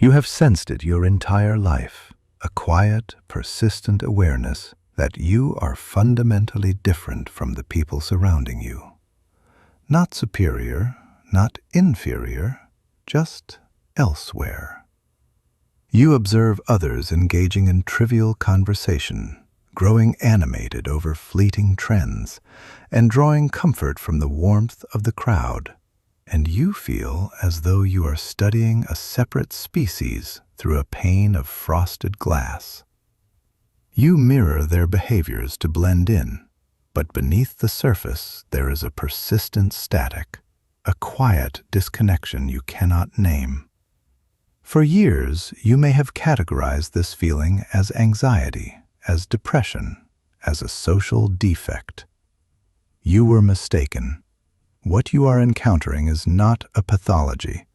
You have sensed it your entire life, a quiet, persistent awareness that you are fundamentally different from the people surrounding you. Not superior, not inferior, just elsewhere. You observe others engaging in trivial conversation, growing animated over fleeting trends, and drawing comfort from the warmth of the crowd. And you feel as though you are studying a separate species through a pane of frosted glass. You mirror their behaviors to blend in, but beneath the surface there is a persistent static, a quiet disconnection you cannot name. For years, you may have categorized this feeling as anxiety, as depression, as a social defect. You were mistaken. What you are encountering is not a pathology.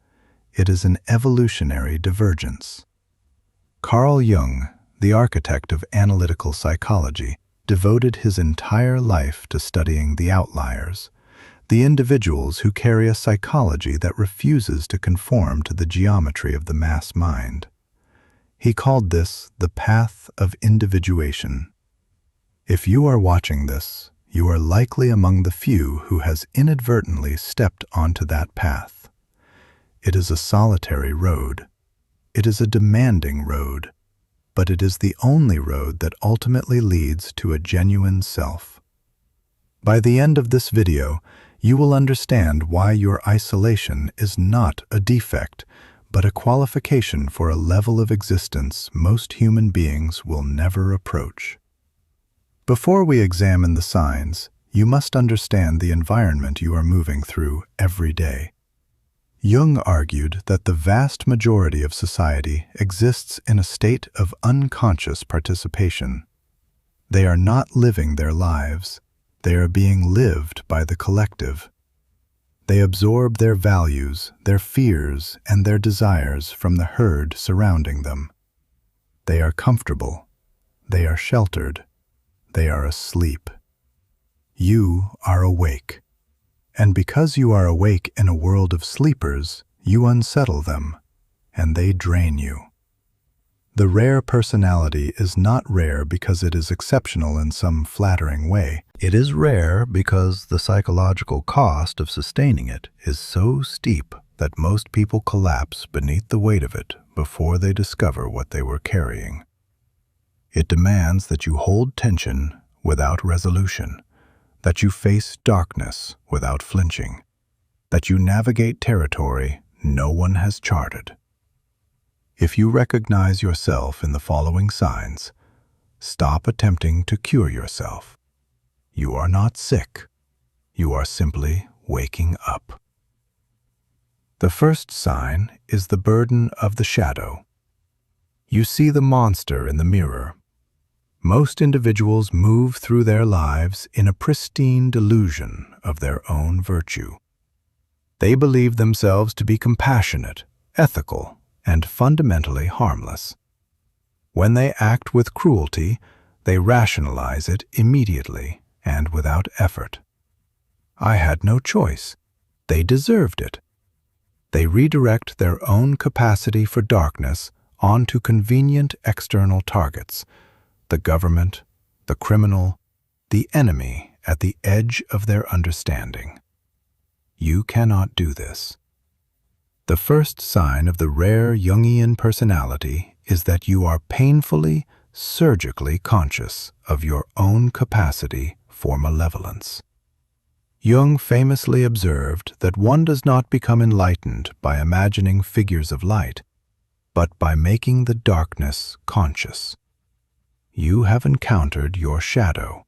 It is an evolutionary divergence. Carl Jung, the architect of analytical psychology, devoted his entire life to studying the outliers, the individuals who carry a psychology that refuses to conform to the geometry of the mass mind. He called this the path of individuation. If you are watching this, you are likely among the few who has inadvertently stepped onto that path. It is a solitary road. It is a demanding road, but it is the only road that ultimately leads to a genuine self. By the end of this video, you will understand why your isolation is not a defect, but a qualification for a level of existence most human beings will never approach. Before we examine the signs, you must understand the environment you are moving through every day. Jung argued that the vast majority of society exists in a state of unconscious participation. They are not living their lives. They are being lived by the collective. They absorb their values, their fears, and their desires from the herd surrounding them. They are comfortable. They are sheltered. They are asleep. You are awake. And because you are awake in a world of sleepers, you unsettle them, and they drain you. The rare personality is not rare because it is exceptional in some flattering way. It is rare because the psychological cost of sustaining it is so steep that most people collapse beneath the weight of it before they discover what they were carrying. It demands that you hold tension without resolution, that you face darkness without flinching, that you navigate territory no one has charted. If you recognize yourself in the following signs, stop attempting to cure yourself. You are not sick. You are simply waking up. The first sign is the burden of the shadow. You see the monster in the mirror. Most individuals move through their lives in a pristine delusion of their own virtue. They believe themselves to be compassionate, ethical, and fundamentally harmless. When they act with cruelty, they rationalize it immediately and without effort. I had no choice. They deserved it. They redirect their own capacity for darkness onto convenient external targets, the government, the criminal, the enemy at the edge of their understanding. You cannot do this. The first sign of the rare Jungian personality is that you are painfully, surgically conscious of your own capacity for malevolence. Jung famously observed that one does not become enlightened by imagining figures of light, but by making the darkness conscious. You have encountered your shadow.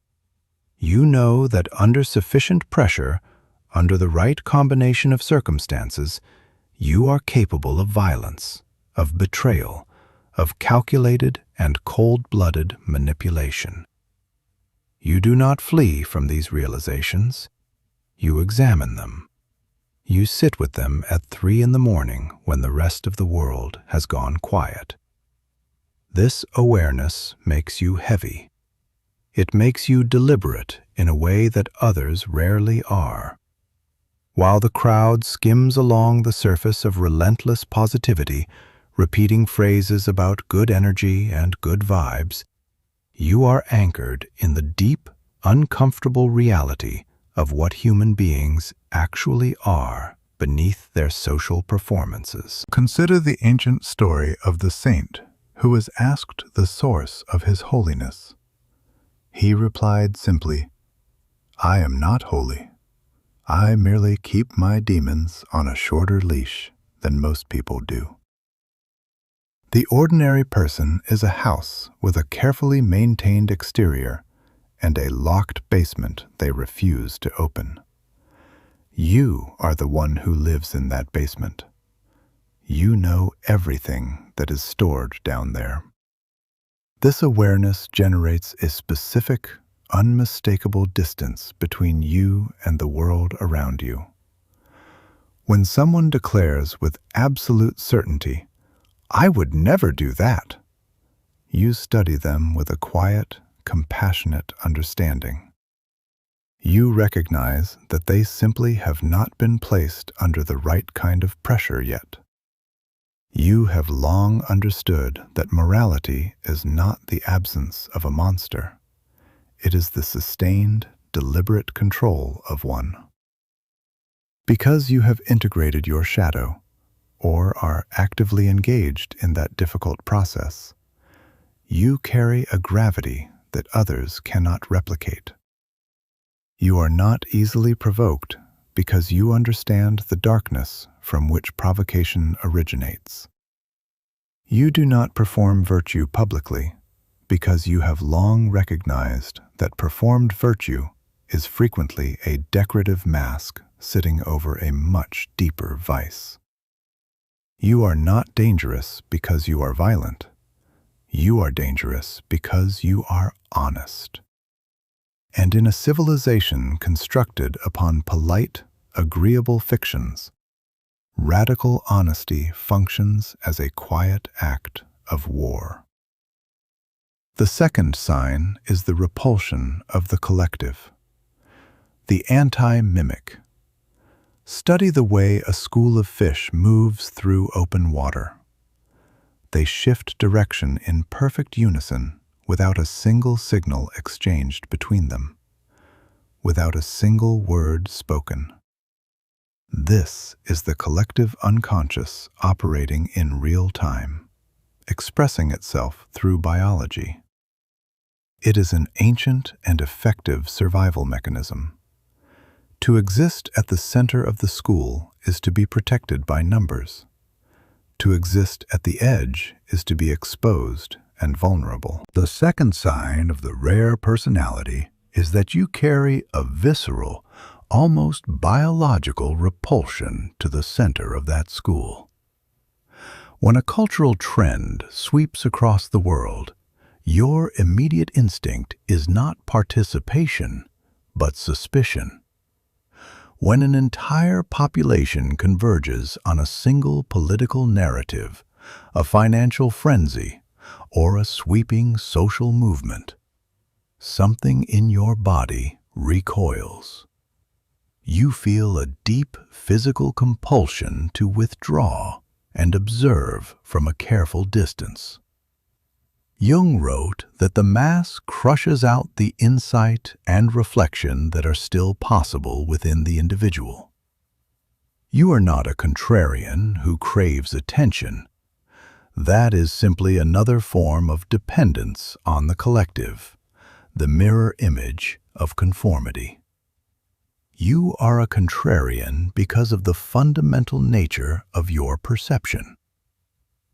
You know that under sufficient pressure, under the right combination of circumstances, you are capable of violence, of betrayal, of calculated and cold-blooded manipulation. You do not flee from these realizations. You examine them. You sit with them at 3 a.m. when the rest of the world has gone quiet. This awareness makes you heavy. It makes you deliberate in a way that others rarely are. While the crowd skims along the surface of relentless positivity, repeating phrases about good energy and good vibes, you are anchored in the deep, uncomfortable reality of what human beings actually are beneath their social performances. Consider the ancient story of the saint who was asked the source of his holiness. He replied simply, "I am not holy. I merely keep my demons on a shorter leash than most people do." The ordinary person is a house with a carefully maintained exterior and a locked basement they refuse to open. You are the one who lives in that basement. You know everything that is stored down there. This awareness generates a specific, unmistakable distance between you and the world around you. When someone declares with absolute certainty, "I would never do that," you study them with a quiet, compassionate understanding. You recognize that they simply have not been placed under the right kind of pressure yet. You have long understood that morality is not the absence of a monster. It is the sustained, deliberate control of one. Because you have integrated your shadow, or are actively engaged in that difficult process, you carry a gravity that others cannot replicate. You are not easily provoked because you understand the darkness from which provocation originates. You do not perform virtue publicly because you have long recognized that performed virtue is frequently a decorative mask sitting over a much deeper vice. You are not dangerous because you are violent. You are dangerous because you are honest. And in a civilization constructed upon polite, agreeable fictions, radical honesty functions as a quiet act of war. The second sign is the repulsion of the collective. The anti-mimic. Study the way a school of fish moves through open water. They shift direction in perfect unison without a single signal exchanged between them, without a single word spoken. This is the collective unconscious operating in real time, expressing itself through biology. It is an ancient and effective survival mechanism. To exist at the center of the school is to be protected by numbers. To exist at the edge is to be exposed and vulnerable. The second sign of the rare personality is that you carry a visceral, almost biological repulsion to the center of that school. When a cultural trend sweeps across the world, your immediate instinct is not participation, but suspicion. When an entire population converges on a single political narrative, a financial frenzy, or a sweeping social movement, something in your body recoils. You feel a deep physical compulsion to withdraw and observe from a careful distance. Jung wrote that the mass crushes out the insight and reflection that are still possible within the individual. You are not a contrarian who craves attention. That is simply another form of dependence on the collective, the mirror image of conformity. You are a contrarian because of the fundamental nature of your perception.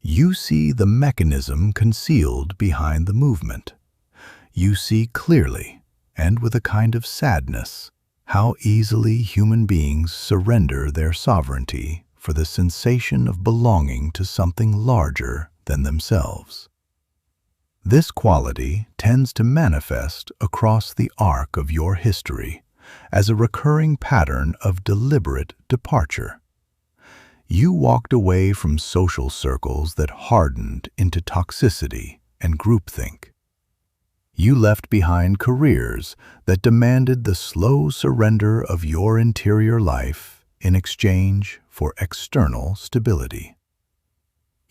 You see the mechanism concealed behind the movement. You see clearly, and with a kind of sadness, how easily human beings surrender their sovereignty for the sensation of belonging to something larger than themselves. This quality tends to manifest across the arc of your history as a recurring pattern of deliberate departure. You walked away from social circles that hardened into toxicity and groupthink. You left behind careers that demanded the slow surrender of your interior life in exchange for external stability.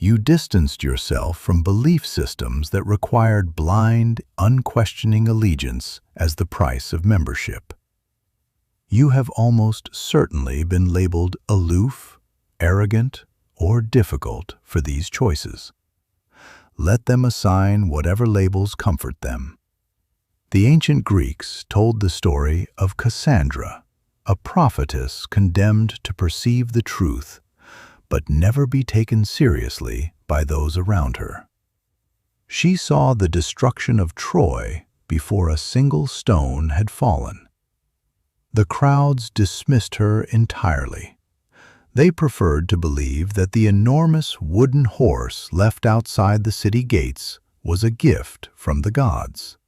You distanced yourself from belief systems that required blind, unquestioning allegiance as the price of membership. You have almost certainly been labeled aloof, arrogant, or difficult for these choices. Let them assign whatever labels comfort them. The ancient Greeks told the story of Cassandra, a prophetess condemned to perceive the truth, but never be taken seriously by those around her. She saw the destruction of Troy before a single stone had fallen. The crowds dismissed her entirely. They preferred to believe that the enormous wooden horse left outside the city gates was a gift from the gods.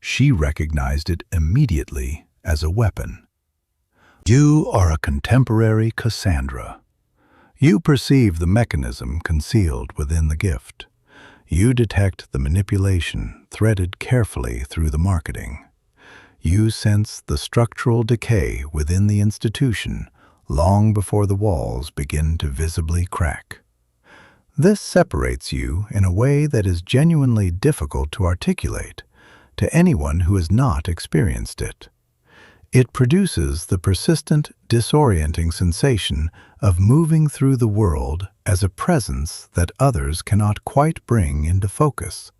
She recognized it immediately as a weapon. You are a contemporary Cassandra. You perceive the mechanism concealed within the gift. You detect the manipulation threaded carefully through the marketing. You sense the structural decay within the institution long before the walls begin to visibly crack. This separates you in a way that is genuinely difficult to articulate to anyone who has not experienced it. It produces the persistent, disorienting sensation of moving through the world as a presence that others cannot quite bring into focus.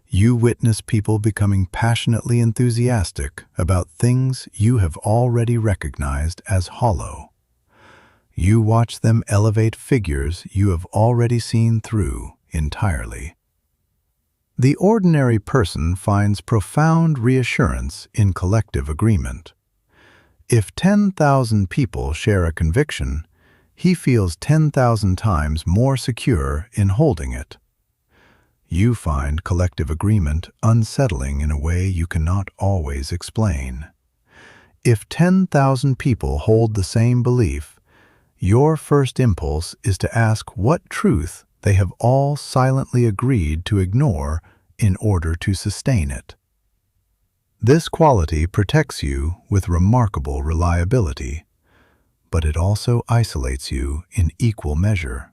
You witness people becoming passionately enthusiastic about things you have already recognized as hollow. You watch them elevate figures you have already seen through entirely. The ordinary person finds profound reassurance in collective agreement. If 10,000 people share a conviction, he feels 10,000 times more secure in holding it. You find collective agreement unsettling in a way you cannot always explain. If 10,000 people hold the same belief, your first impulse is to ask what truth they have all silently agreed to ignore in order to sustain it. This quality protects you with remarkable reliability, but it also isolates you in equal measure.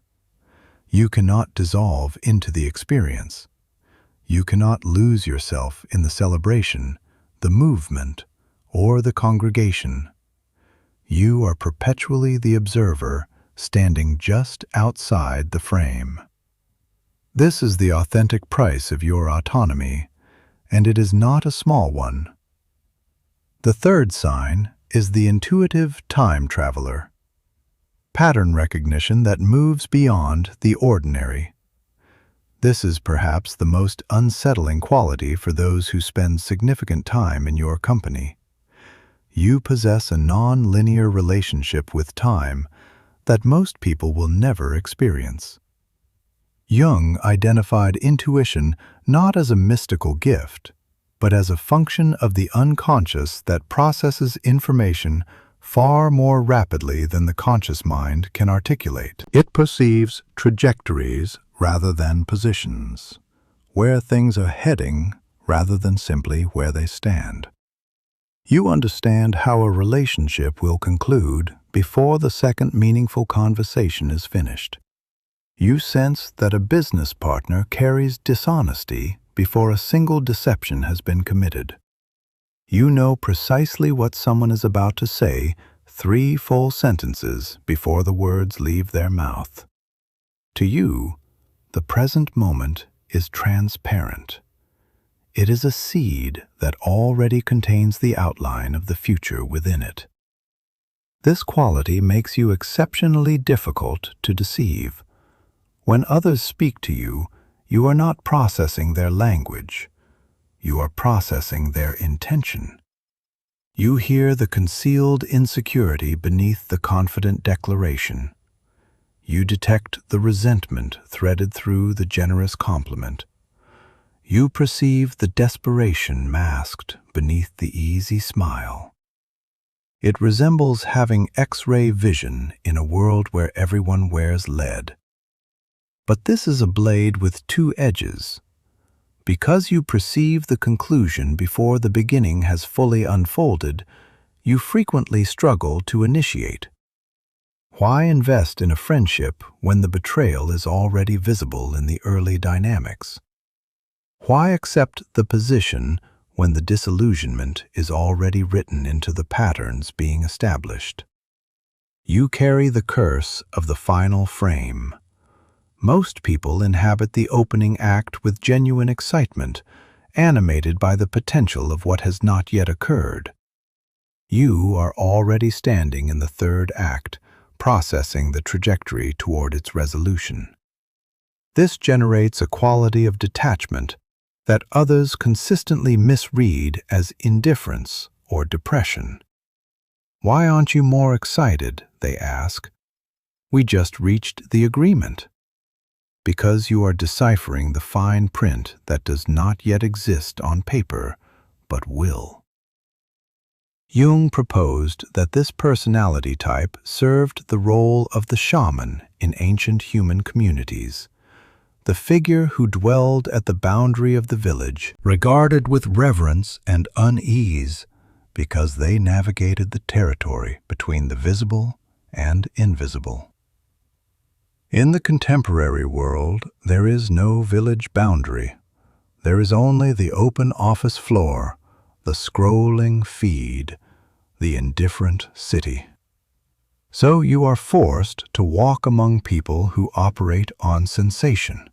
You cannot dissolve into the experience. You cannot lose yourself in the celebration, the movement, or the congregation. You are perpetually the observer, standing just outside the frame. This is the authentic price of your autonomy, and it is not a small one. The third sign is the intuitive time traveler. Pattern recognition that moves beyond the ordinary. This is perhaps the most unsettling quality for those who spend significant time in your company. You possess a non-linear relationship with time that most people will never experience. Jung identified intuition not as a mystical gift, but as a function of the unconscious that processes information far more rapidly than the conscious mind can articulate. It perceives trajectories rather than positions, where things are heading rather than simply where they stand. You understand how a relationship will conclude before the second meaningful conversation is finished. You sense that a business partner carries dishonesty before a single deception has been committed. You know precisely what someone is about to say 3 full sentences before the words leave their mouth. To you, the present moment is transparent. It is a seed that already contains the outline of the future within it. This quality makes you exceptionally difficult to deceive. When others speak to you, you are not processing their language. You are processing their intention. You hear the concealed insecurity beneath the confident declaration. You detect the resentment threaded through the generous compliment. You perceive the desperation masked beneath the easy smile. It resembles having X-ray vision in a world where everyone wears lead. But this is a blade with 2 edges. Because you perceive the conclusion before the beginning has fully unfolded, you frequently struggle to initiate. Why invest in a friendship when the betrayal is already visible in the early dynamics? Why accept the position when the disillusionment is already written into the patterns being established? You carry the curse of the final frame. Most people inhabit the opening act with genuine excitement, animated by the potential of what has not yet occurred. You are already standing in the third act, processing the trajectory toward its resolution. This generates a quality of detachment that others consistently misread as indifference or depression. Why aren't you more excited? They ask. We just reached the agreement. Because you are deciphering the fine print that does not yet exist on paper, but will. Jung proposed that this personality type served the role of the shaman in ancient human communities, the figure who dwelled at the boundary of the village, regarded with reverence and unease because they navigated the territory between the visible and invisible. In the contemporary world, there is no village boundary. There is only the open office floor, the scrolling feed, the indifferent city. So you are forced to walk among people who operate on sensation,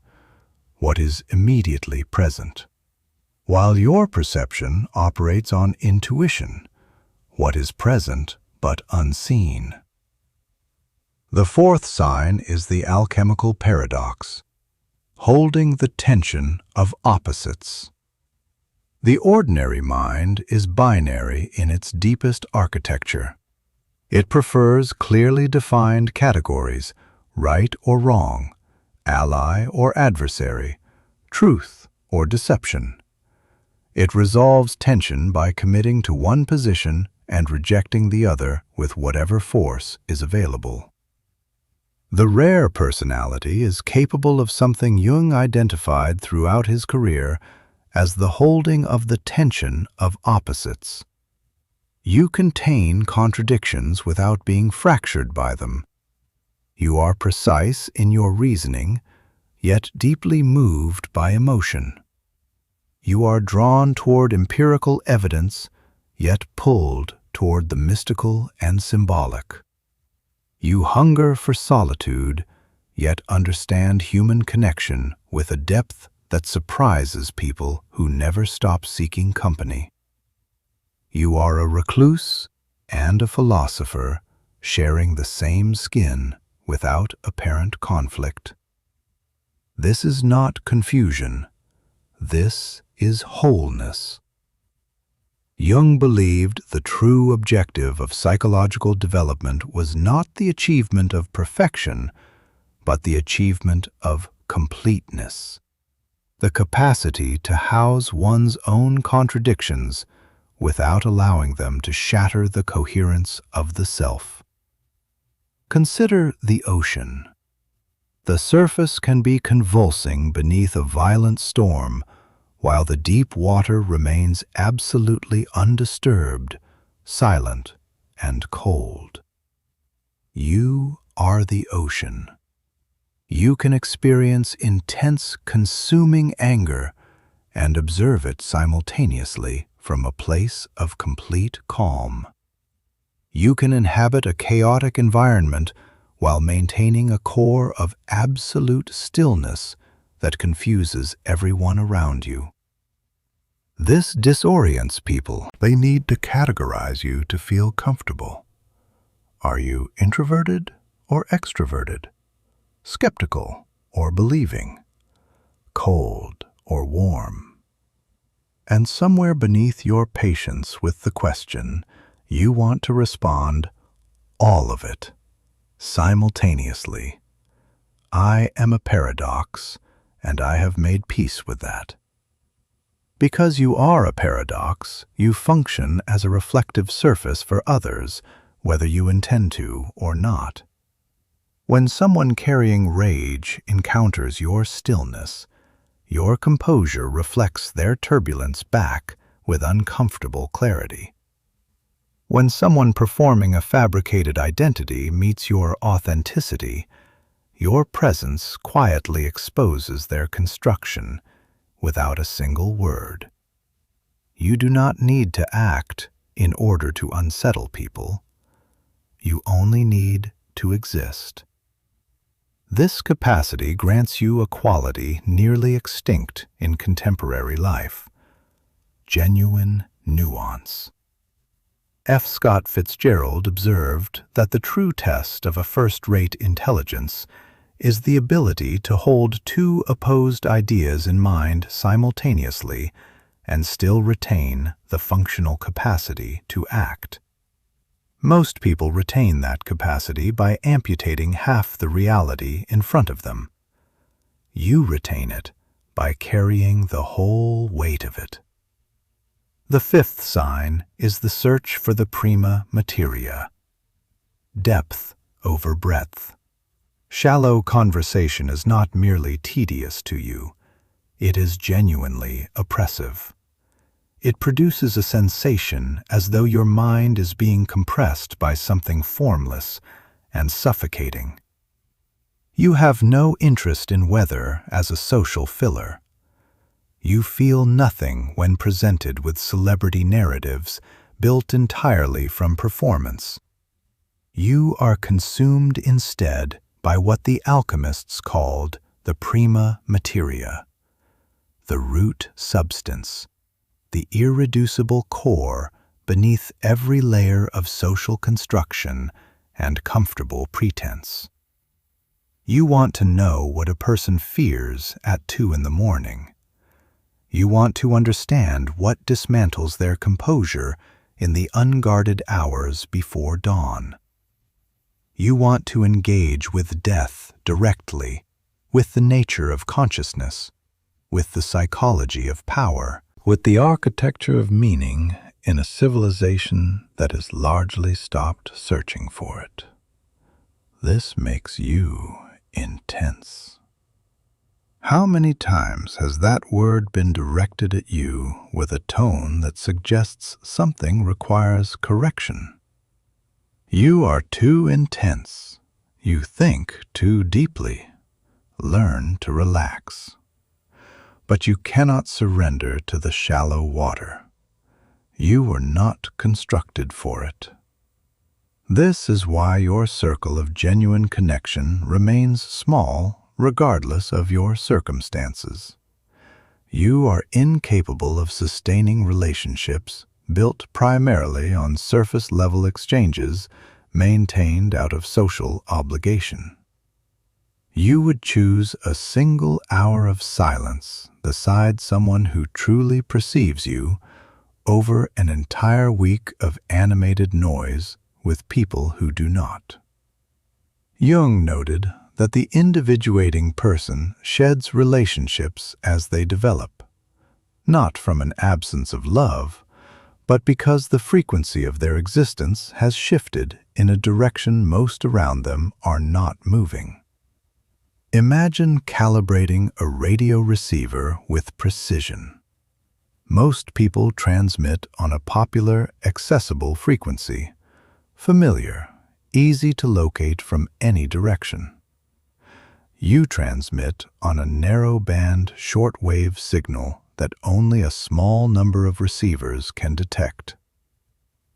what is immediately present, while your perception operates on intuition, what is present but unseen. The fourth sign is the alchemical paradox, holding the tension of opposites. The ordinary mind is binary in its deepest architecture. It prefers clearly defined categories, right or wrong, ally or adversary, truth or deception. It resolves tension by committing to one position and rejecting the other with whatever force is available. The rare personality is capable of something Jung identified throughout his career as the holding of the tension of opposites. You contain contradictions without being fractured by them. You are precise in your reasoning, yet deeply moved by emotion. You are drawn toward empirical evidence, yet pulled toward the mystical and symbolic. You hunger for solitude, yet understand human connection with a depth that surprises people who never stop seeking company. You are a recluse and a philosopher, sharing the same skin without apparent conflict. This is not confusion. This is wholeness. Jung believed the true objective of psychological development was not the achievement of perfection, but the achievement of completeness. The capacity to house one's own contradictions without allowing them to shatter the coherence of the self. Consider the ocean. The surface can be convulsing beneath a violent storm, while the deep water remains absolutely undisturbed, silent, and cold. You are the ocean. You can experience intense, consuming anger and observe it simultaneously from a place of complete calm. You can inhabit a chaotic environment while maintaining a core of absolute stillness that confuses everyone around you. This disorients people. They need to categorize you to feel comfortable. Are you introverted or extroverted? Skeptical or believing, cold or warm? And somewhere beneath your patience with the question, you want to respond, all of it, simultaneously. I am a paradox, and I have made peace with that. Because you are a paradox, you function as a reflective surface for others, whether you intend to or not. When someone carrying rage encounters your stillness, your composure reflects their turbulence back with uncomfortable clarity. When someone performing a fabricated identity meets your authenticity, your presence quietly exposes their construction without a single word. You do not need to act in order to unsettle people. You only need to exist. This capacity grants you a quality nearly extinct in contemporary life: genuine nuance. F. Scott Fitzgerald observed that the true test of a first-rate intelligence is the ability to hold two opposed ideas in mind simultaneously and still retain the functional capacity to act. Most people retain that capacity by amputating half the reality in front of them. You retain it by carrying the whole weight of it. The fifth sign is the search for the prima materia. Depth over breadth. Shallow conversation is not merely tedious to you, it is genuinely oppressive. It produces a sensation as though your mind is being compressed by something formless and suffocating. You have no interest in weather as a social filler. You feel nothing when presented with celebrity narratives built entirely from performance. You are consumed instead by what the alchemists called the prima materia, the root substance, the irreducible core beneath every layer of social construction and comfortable pretense. You want to know what a person fears at 2 a.m. You want to understand what dismantles their composure in the unguarded hours before dawn. You want to engage with death directly, with the nature of consciousness, with the psychology of power, with the architecture of meaning in a civilization that has largely stopped searching for it. This makes you intense. How many times has that word been directed at you with a tone that suggests something requires correction? You are too intense. You think too deeply. Learn to relax. But you cannot surrender to the shallow water. You were not constructed for it. This is why your circle of genuine connection remains small regardless of your circumstances. You are incapable of sustaining relationships built primarily on surface-level exchanges maintained out of social obligation. You would choose a single hour of silence beside someone who truly perceives you over an entire week of animated noise with people who do not. Jung noted that the individuating person sheds relationships as they develop, not from an absence of love, but because the frequency of their existence has shifted in a direction most around them are not moving. Imagine calibrating a radio receiver with precision. Most people transmit on a popular, accessible frequency, familiar, easy to locate from any direction. You transmit on a narrow-band shortwave signal that only a small number of receivers can detect.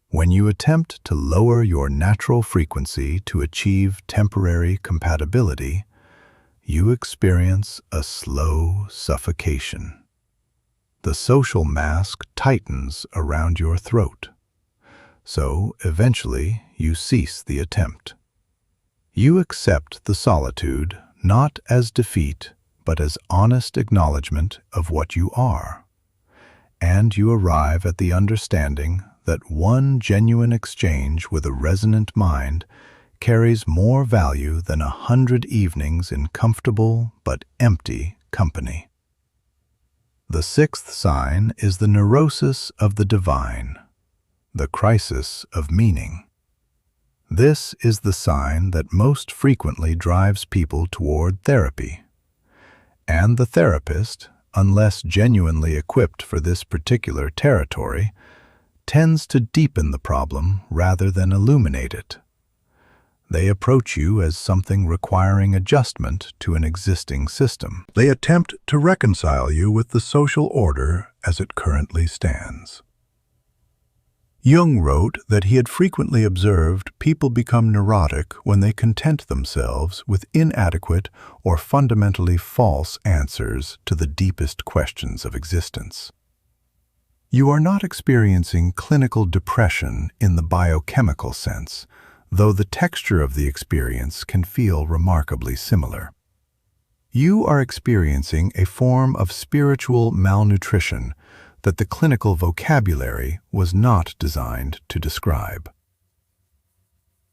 When you attempt to lower your natural frequency to achieve temporary compatibility, you experience a slow suffocation. The social mask tightens around your throat, so eventually you cease the attempt. You accept the solitude not as defeat, but as honest acknowledgement of what you are, and you arrive at the understanding that one genuine exchange with a resonant mind carries more value than 100 evenings in comfortable but empty company. The sixth sign is the neurosis of the divine, the crisis of meaning. This is the sign that most frequently drives people toward therapy. And the therapist, unless genuinely equipped for this particular territory, tends to deepen the problem rather than illuminate it. They approach you as something requiring adjustment to an existing system. They attempt to reconcile you with the social order as it currently stands. Jung wrote that he had frequently observed people become neurotic when they content themselves with inadequate or fundamentally false answers to the deepest questions of existence. You are not experiencing clinical depression in the biochemical sense, though the texture of the experience can feel remarkably similar. You are experiencing a form of spiritual malnutrition that the clinical vocabulary was not designed to describe.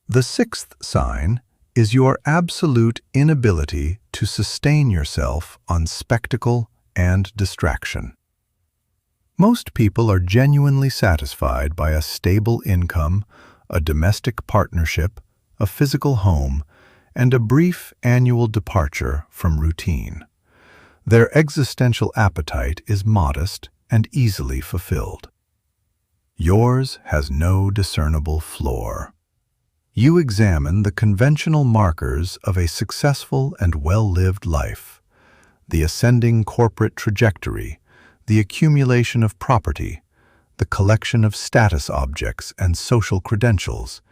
The sixth sign is your absolute inability to sustain yourself on spectacle and distraction. Most people are genuinely satisfied by a stable income, a domestic partnership, a physical home, and a brief annual departure from routine. Their existential appetite is modest and easily fulfilled. Yours has no discernible flaw. You examine the conventional markers of a successful and well-lived life, the ascending corporate trajectory, the accumulation of property, the collection of status objects and social credentials,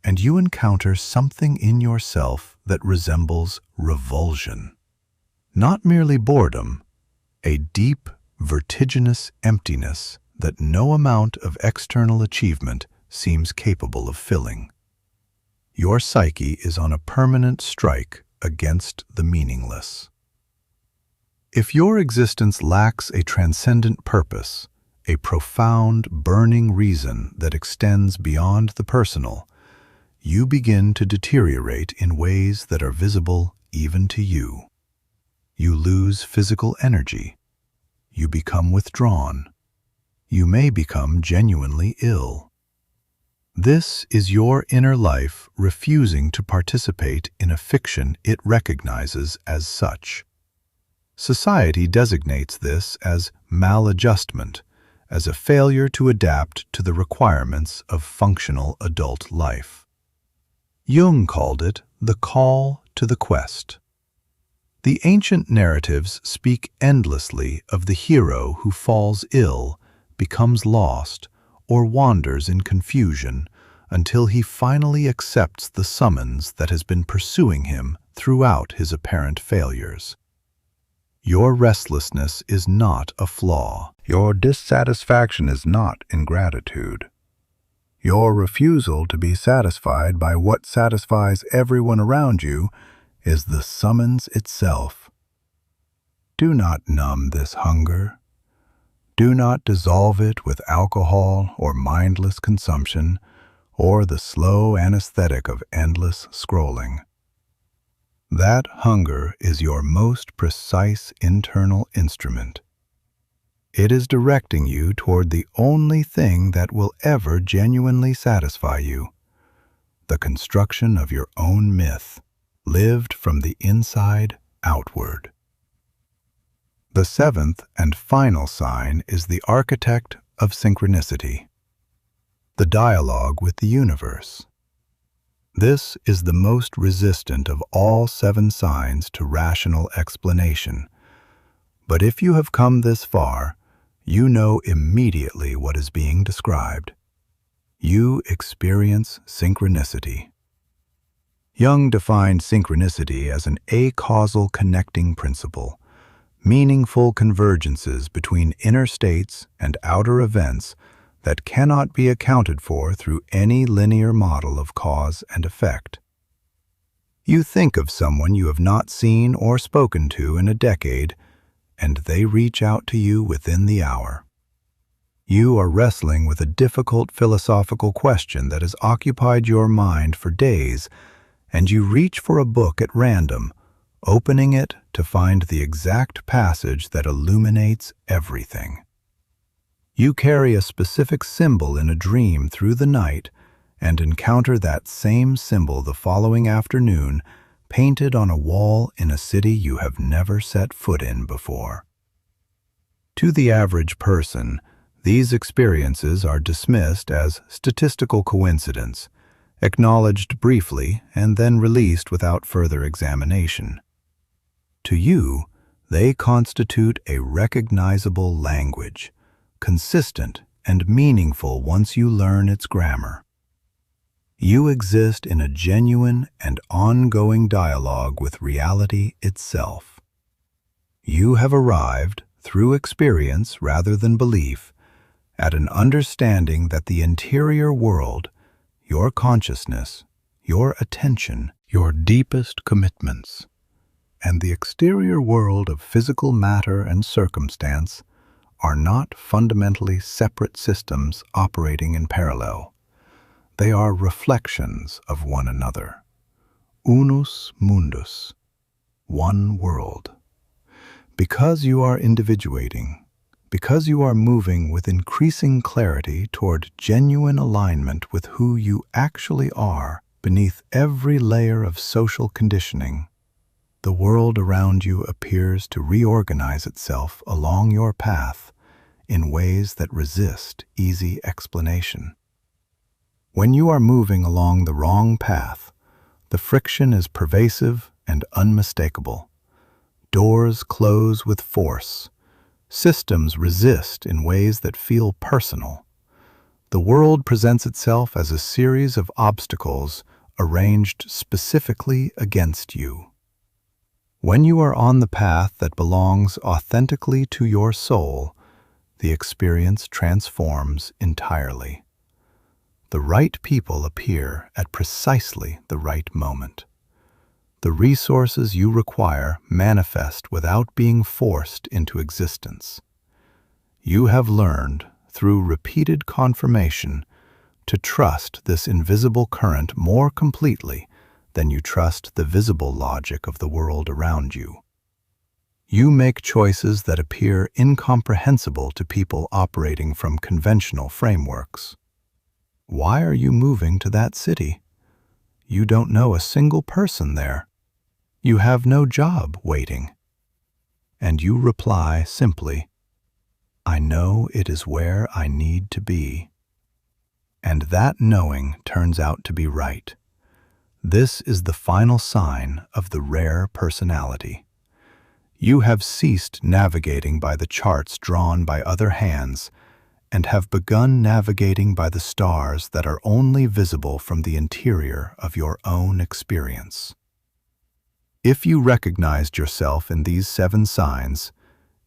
and you encounter something in yourself that resembles revulsion. Not merely boredom, a deep, vertiginous emptiness that no amount of external achievement seems capable of filling. Your psyche is on a permanent strike against the meaningless. If your existence lacks a transcendent purpose, a profound, burning reason that extends beyond the personal, you begin to deteriorate in ways that are visible even to you. You lose physical energy. You become withdrawn. You may become genuinely ill. This is your inner life refusing to participate in a fiction it recognizes as such. Society designates this as maladjustment, as a failure to adapt to the requirements of functional adult life. Jung called it the call to the quest. The ancient narratives speak endlessly of the hero who falls ill, becomes lost, or wanders in confusion until he finally accepts the summons that has been pursuing him throughout his apparent failures. Your restlessness is not a flaw. Your dissatisfaction is not ingratitude. Your refusal to be satisfied by what satisfies everyone around you is the summons itself. Do not numb this hunger. Do not dissolve it with alcohol or mindless consumption or the slow anesthetic of endless scrolling. That hunger is your most precise internal instrument. It is directing you toward the only thing that will ever genuinely satisfy you, the construction of your own myth, lived from the inside outward. The seventh and final sign is the architect of synchronicity, the dialogue with the universe. This is the most resistant of all 7 signs to rational explanation. But if you have come this far, you know immediately what is being described. You experience synchronicity. Jung defined synchronicity as an acausal connecting principle, meaningful convergences between inner states and outer events that cannot be accounted for through any linear model of cause and effect. You think of someone you have not seen or spoken to in a decade, and they reach out to you within the hour. You are wrestling with a difficult philosophical question that has occupied your mind for days, and you reach for a book at random, opening it to find the exact passage that illuminates everything. You carry a specific symbol in a dream through the night and encounter that same symbol the following afternoon, painted on a wall in a city you have never set foot in before. To the average person, These experiences are dismissed as statistical coincidence, acknowledged briefly and then released without further examination. To you, they constitute a recognizable language, consistent and meaningful once you learn its grammar. You exist in a genuine and ongoing dialogue with reality itself. You have arrived, through experience rather than belief, at an understanding that the interior world, your consciousness, your attention, your deepest commitments, and the exterior world of physical matter and circumstance are not fundamentally separate systems operating in parallel. They are reflections of one another. Unus mundus, one world. Because you are individuating, because you are moving with increasing clarity toward genuine alignment with who you actually are beneath every layer of social conditioning, the world around you appears to reorganize itself along your path in ways that resist easy explanation. When you are moving along the wrong path, the friction is pervasive and unmistakable. Doors close with force. Systems resist in ways that feel personal. The world presents itself as a series of obstacles arranged specifically against you. When you are on the path that belongs authentically to your soul, the experience transforms entirely. The right people appear at precisely the right moment. The resources you require manifest without being forced into existence. You have learned, through repeated confirmation, to trust this invisible current more completely than you trust the visible logic of the world around you. You make choices that appear incomprehensible to people operating from conventional frameworks. Why are you moving to that city? You don't know a single person there. You have no job waiting. And you reply simply, I know it is where I need to be. And that knowing turns out to be right. This is the final sign of the rare personality. You have ceased navigating by the charts drawn by other hands and have begun navigating by the stars that are only visible from the interior of your own experience. If you recognized yourself in these 7 signs,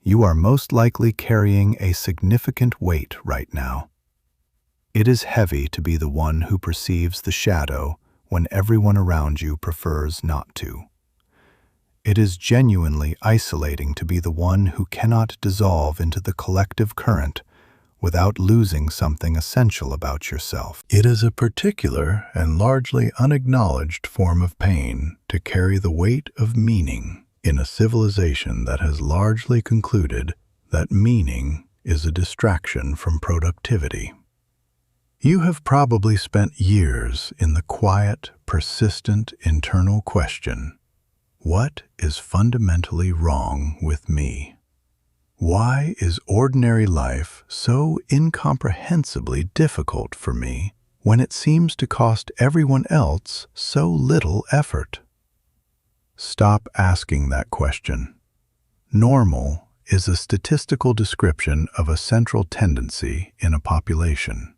you are most likely carrying a significant weight right now. It is heavy to be the one who perceives the shadow when everyone around you prefers not to. It is genuinely isolating to be the one who cannot dissolve into the collective current without losing something essential about yourself. It is a particular and largely unacknowledged form of pain to carry the weight of meaning in a civilization that has largely concluded that meaning is a distraction from productivity. You have probably spent years in the quiet, persistent internal question, what is fundamentally wrong with me? Why is ordinary life so incomprehensibly difficult for me when it seems to cost everyone else so little effort? Stop asking that question. Normal is a statistical description of a central tendency in a population.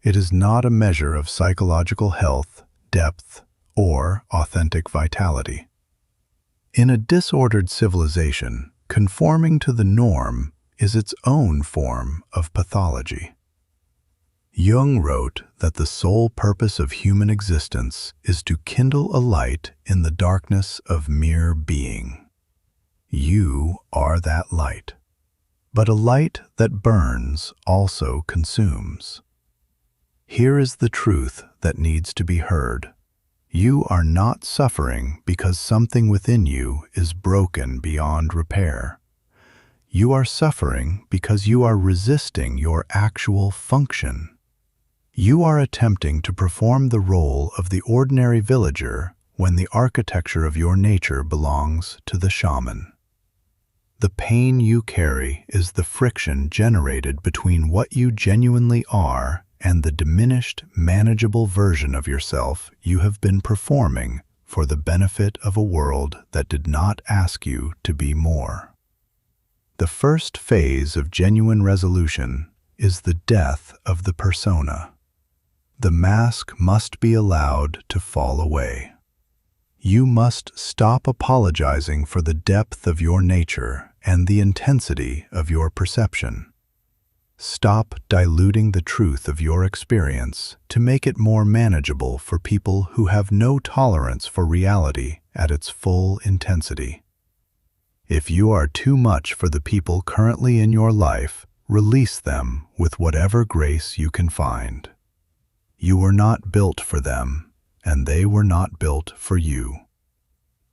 It is not a measure of psychological health, depth, or authentic vitality. In a disordered civilization, conforming to the norm is its own form of pathology. Jung wrote that the sole purpose of human existence is to kindle a light in the darkness of mere being. You are that light. But a light that burns also consumes. Here is the truth that needs to be heard. You are not suffering because something within you is broken beyond repair. You are suffering because you are resisting your actual function. You are attempting to perform the role of the ordinary villager when the architecture of your nature belongs to the shaman. The pain you carry is the friction generated between what you genuinely are and the diminished, manageable version of yourself you have been performing for the benefit of a world that did not ask you to be more. The first phase of genuine resolution is the death of the persona. The mask must be allowed to fall away. You must stop apologizing for the depth of your nature and the intensity of your perception. Stop diluting the truth of your experience to make it more manageable for people who have no tolerance for reality at its full intensity. If you are too much for the people currently in your life, release them with whatever grace you can find. You were not built for them, and they were not built for you.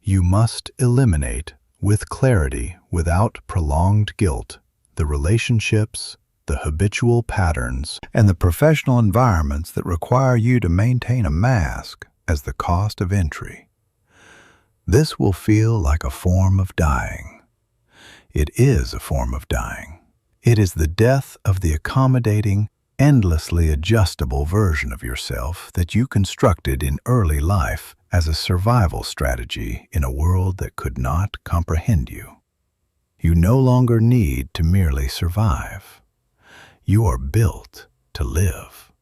You must eliminate, with clarity, without prolonged guilt, the relationships, the habitual patterns, and the professional environments that require you to maintain a mask as the cost of entry. This will feel like a form of dying. It is a form of dying. It is the death of the accommodating, endlessly adjustable version of yourself that you constructed in early life as a survival strategy in a world that could not comprehend you. You no longer need to merely survive. You are built to live.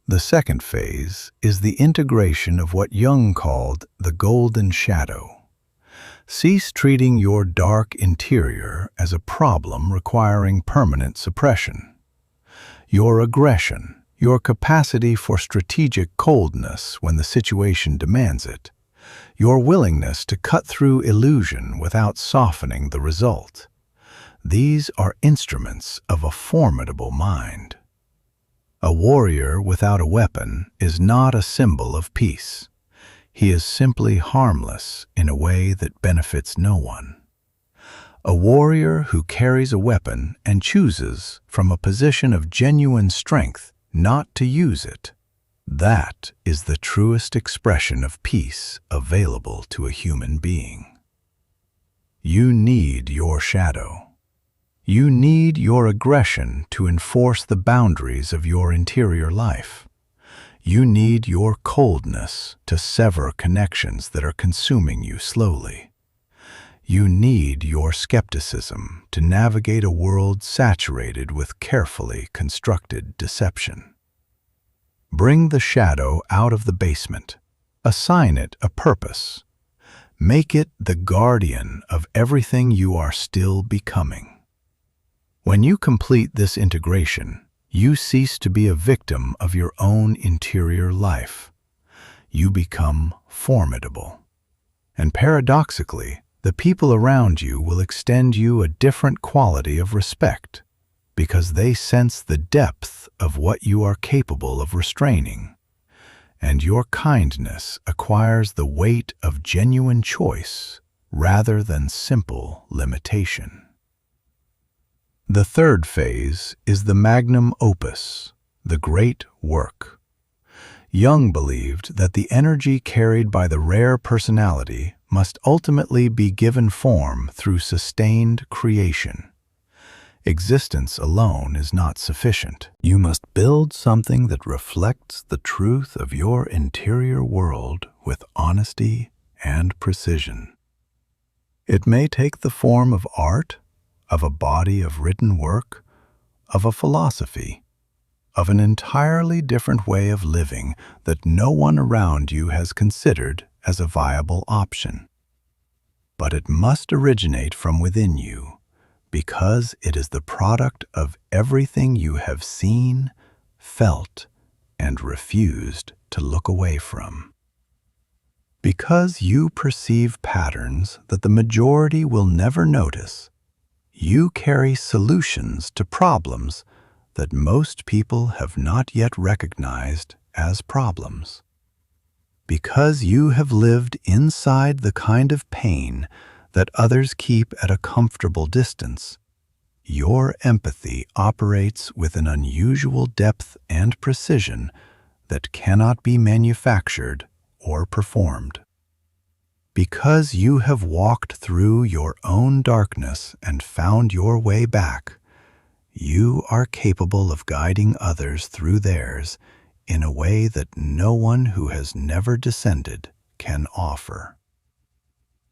The second phase is the integration of what Jung called the golden shadow. Cease treating your dark interior as a problem requiring permanent suppression. Your aggression, your capacity for strategic coldness when the situation demands it, your willingness to cut through illusion without softening the result. These are instruments of a formidable mind. A warrior without a weapon is not a symbol of peace. He is simply harmless in a way that benefits no one. A warrior who carries a weapon and chooses, from a position of genuine strength, not to use it, that is the truest expression of peace available to a human being. You need your shadow. You need your aggression to enforce the boundaries of your interior life. You need your coldness to sever connections that are consuming you slowly. You need your skepticism to navigate a world saturated with carefully constructed deception. Bring the shadow out of the basement. Assign it a purpose. Make it the guardian of everything you are still becoming. When you complete this integration, you cease to be a victim of your own interior life. You become formidable. And paradoxically, the people around you will extend you a different quality of respect because they sense the depth of what you are capable of restraining, and your kindness acquires the weight of genuine choice rather than simple limitation. The third phase is the magnum opus, the great work. Jung believed that the energy carried by the rare personality must ultimately be given form through sustained creation. Existence alone is not sufficient. You must build something that reflects the truth of your interior world with honesty and precision. It may take the form of art, of a body of written work, of a philosophy, of an entirely different way of living that no one around you has considered as a viable option. But it must originate from within you, because it is the product of everything you have seen, felt, and refused to look away from. Because you perceive patterns that the majority will never notice, you carry solutions to problems that most people have not yet recognized as problems. Because you have lived inside the kind of pain that others keep at a comfortable distance, your empathy operates with an unusual depth and precision that cannot be manufactured or performed. Because you have walked through your own darkness and found your way back, you are capable of guiding others through theirs in a way that no one who has never descended can offer.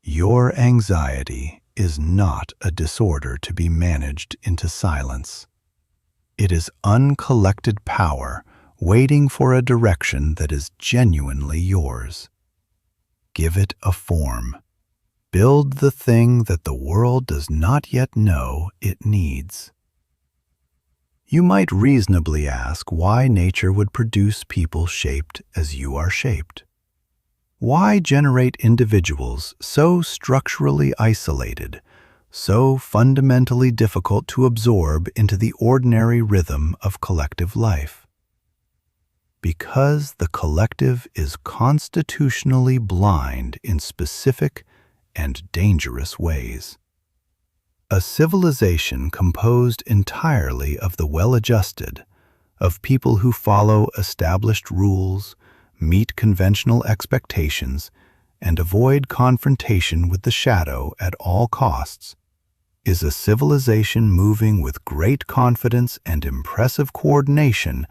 Your anxiety is not a disorder to be managed into silence. It is uncollected power waiting for a direction that is genuinely yours. Give it a form. Build the thing that the world does not yet know it needs. You might reasonably ask why nature would produce people shaped as you are shaped. Why generate individuals so structurally isolated, so fundamentally difficult to absorb into the ordinary rhythm of collective life? Because the collective is constitutionally blind in specific and dangerous ways. A civilization composed entirely of the well-adjusted, of people who follow established rules, meet conventional expectations, and avoid confrontation with the shadow at all costs, is a civilization moving with great confidence and impressive coordination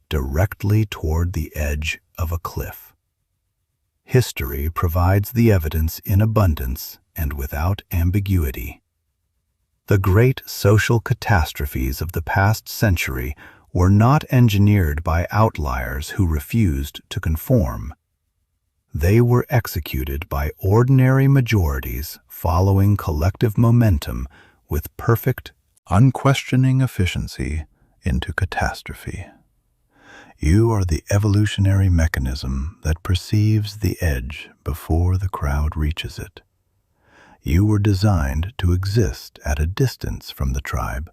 directly toward the edge of a cliff. History provides the evidence in abundance and without ambiguity. The great social catastrophes of the past century were not engineered by outliers who refused to conform. They were executed by ordinary majorities following collective momentum with perfect, unquestioning efficiency into catastrophe. You are the evolutionary mechanism that perceives the edge before the crowd reaches it. You were designed to exist at a distance from the tribe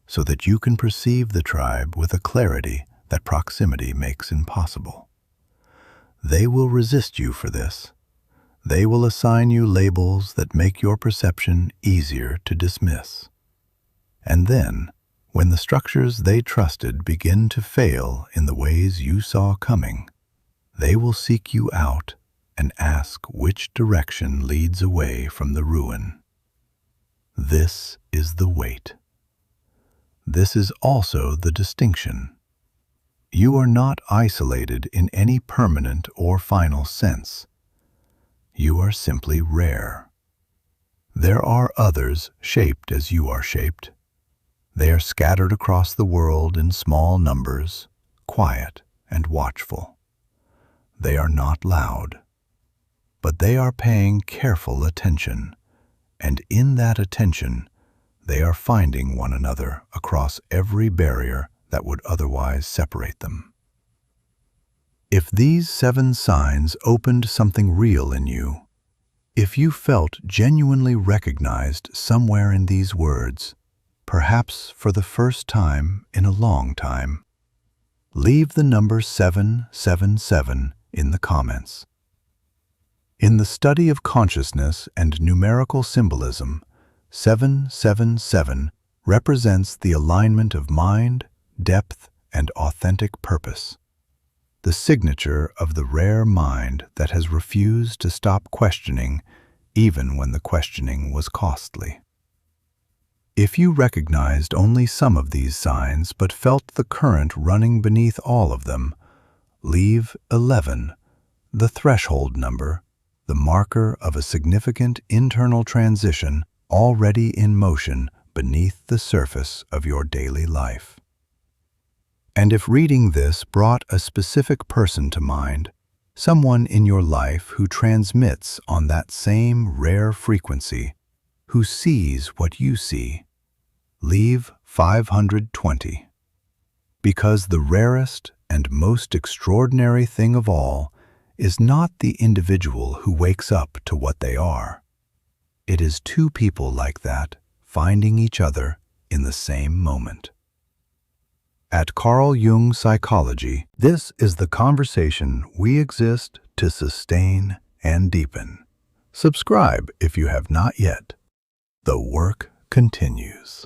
so that you can perceive the tribe with a clarity that proximity makes impossible. They will resist you for this. They will assign you labels that make your perception easier to dismiss. And then, when the structures they trusted begin to fail in the ways you saw coming, they will seek you out and ask which direction leads away from the ruin. This is the weight. This is also the distinction. You are not isolated in any permanent or final sense. You are simply rare. There are others shaped as you are shaped. They are scattered across the world in small numbers, quiet and watchful. They are not loud, but they are paying careful attention, and in that attention, they are finding one another across every barrier that would otherwise separate them. If these 7 signs opened something real in you, if you felt genuinely recognized somewhere in these words, perhaps for the first time in a long time, leave the number 777 in the comments. In the study of consciousness and numerical symbolism, 777 represents the alignment of mind, depth, and authentic purpose, the signature of the rare mind that has refused to stop questioning even when the questioning was costly. If you recognized only some of these signs but felt the current running beneath all of them, leave 11, the threshold number, the marker of a significant internal transition already in motion beneath the surface of your daily life. And if reading this brought a specific person to mind, someone in your life who transmits on that same rare frequency, who sees what you see, leave 520. Because the rarest and most extraordinary thing of all is not the individual who wakes up to what they are. It is 2 people like that finding each other in the same moment. At Jung Psychology, this is the conversation we exist to sustain and deepen. Subscribe if you have not yet. The work continues.